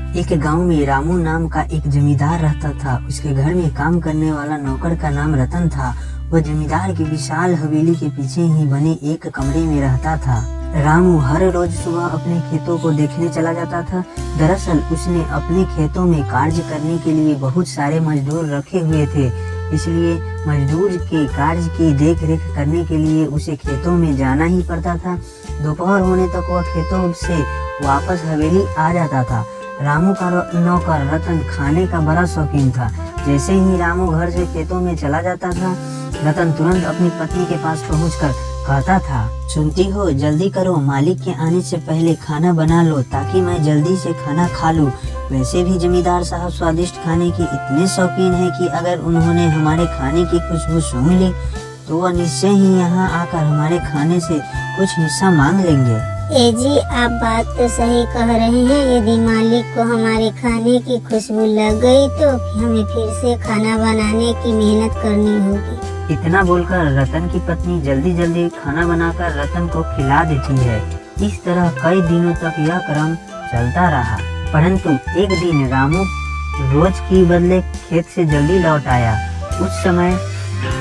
एक गांव में रामू नाम का एक जमींदार रहता था। उसके घर में काम करने वाला नौकर का नाम रतन था। वह जमींदार की विशाल हवेली के पीछे ही बने एक कमरे में रहता था। रामू हर रोज सुबह अपने खेतों को देखने चला जाता था। दरअसल उसने अपने खेतों में कार्य करने के लिए बहुत सारे मजदूर रखे हुए थे, इसलिए मजदूर के कार्य की देख रेख करने के लिए उसे खेतों में जाना ही पड़ता था। दोपहर होने तक वह खेतों से वापस हवेली आ जाता था। रामू का नौकर रतन खाने का बड़ा शौकीन था। जैसे ही रामू घर से खेतों में चला जाता था, रतन तुरंत अपनी पत्नी के पास पहुंचकर कहता था, सुनती हो, जल्दी करो, मालिक के आने से पहले खाना बना लो ताकि मैं जल्दी से खाना खा लूं। वैसे भी जमींदार साहब स्वादिष्ट खाने के इतने शौकीन हैं कि अगर उन्होंने हमारे खाने की खुशबू सूंघ ली तो वह निश्चय ही यहाँ आकर हमारे खाने से कुछ हिस्सा मांग लेंगे। ए जी, आप बात तो सही कह रहे हैं। यदि मालिक को हमारे खाने की खुशबू लग गई तो हमें फिर से खाना बनाने की मेहनत करनी होगी। इतना बोलकर रतन की पत्नी जल्दी जल्दी खाना बनाकर रतन को खिला देती है। इस तरह कई दिनों तक यह क्रम चलता रहा। परंतु एक दिन रामू रोज की बदले खेत से जल्दी लौट आया। उस समय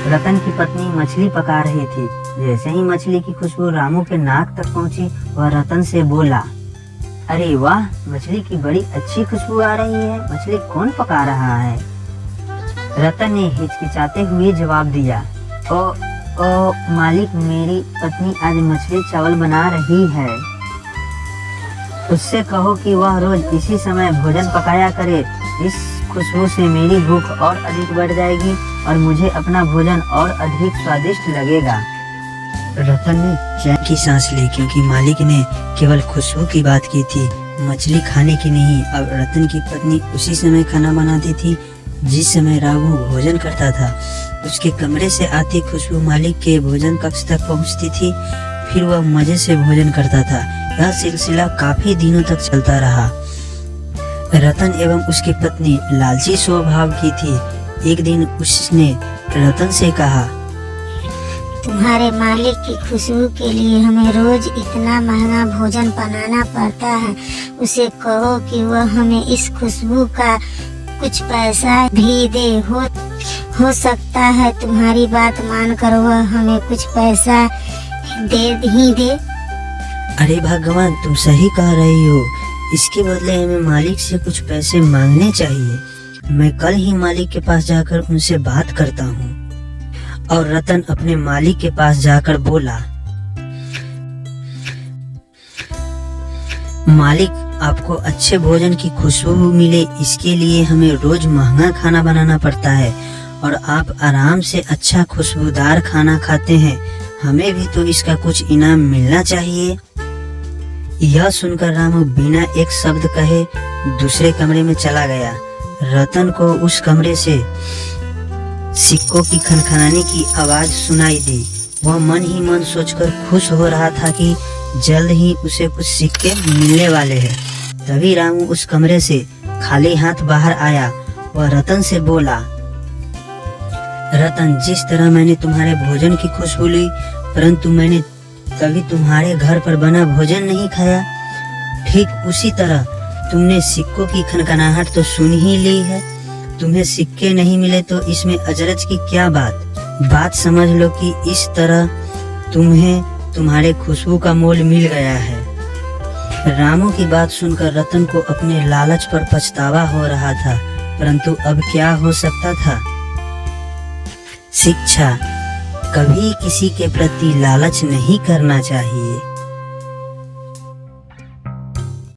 रतन की पत्नी मछली पका रही थी। जैसे ही मछली की खुशबू रामू के नाक तक पहुंची, वह रतन से बोला, अरे वाह, मछली की बड़ी अच्छी खुशबू आ रही है। मछली कौन पका रहा है? रतन ने हिचकिचाते हुए जवाब दिया, ओ मालिक, मेरी पत्नी आज मछली चावल बना रही है। उससे कहो कि वह रोज इसी समय भोजन पकाया करे। इस खुशबू से मेरी भूख और अधिक बढ़ जाएगी और मुझे अपना भोजन और अधिक स्वादिष्ट लगेगा। रतन ने चैन की सांस ली, क्योंकि मालिक ने केवल खुशबू की बात की थी, मछली खाने की नहीं। अब रतन की पत्नी उसी समय खाना बनाती थी जिस समय रामू भोजन करता था। उसके कमरे से आती खुशबू मालिक के भोजन कक्ष तक पहुंचती थी। फिर वह मजे से भोजन करता था। यह सिलसिला काफी दिनों तक चलता रहा। रतन एवं उसकी पत्नी लालची स्वभाव की थी। एक दिन उसने रतन से कहा, तुम्हारे मालिक की खुशबू के लिए हमें रोज इतना महंगा भोजन बनाना पड़ता है। उसे कहो कि वह हमें इस खुशबू का कुछ पैसा भी दे। हो सकता है तुम्हारी बात मानकर वह हमें कुछ पैसा दे। अरे भगवान, तुम सही कह रही हो। इसके बदले हमें मालिक से कुछ पैसे मांगने चाहिए। मैं कल ही मालिक के पास जाकर उनसे बात करता हूँ। और रतन अपने मालिक के पास जाकर बोला, मालिक, आपको अच्छे भोजन की खुशबू मिले इसके लिए हमें रोज महंगा खाना बनाना पड़ता है और आप आराम से अच्छा खुशबूदार खाना खाते हैं। हमें भी तो इसका कुछ इनाम मिलना चाहिए। यह सुनकर रामू बिना एक शब्द कहे दूसरे कमरे में चला गया। रतन को उस कमरे से सिक्कों की खनखनाने की आवाज सुनाई दी। वह मन ही मन सोचकर खुश हो रहा था कि जल्द ही उसे कुछ सिक्के मिलने वाले हैं। तभी रामू उस कमरे से खाली हाथ बाहर आया। वह रतन से बोला, रतन, जिस तरह मैंने तुम्हारे भोजन की खुशबू ली, परंतु मैंने कभी तुम्हारे घर पर बना भोजन नहीं खाया। ठीक उसी तरह तुमने सिक्कों की खनखनाहट तो सुन ही ली है। तुम्हें सिक्के नहीं मिले तो इसमें अचरज की क्या बात समझ लो कि इस तरह तुम्हें तुम्हारे खुशबू का मोल मिल गया है। रामू की बात सुनकर रतन को अपने लालच पर पछतावा हो रहा था, परंतु अब क्या हो सकता था। शिक्षा, कभी किसी के प्रति लालच नहीं करना चाहिए।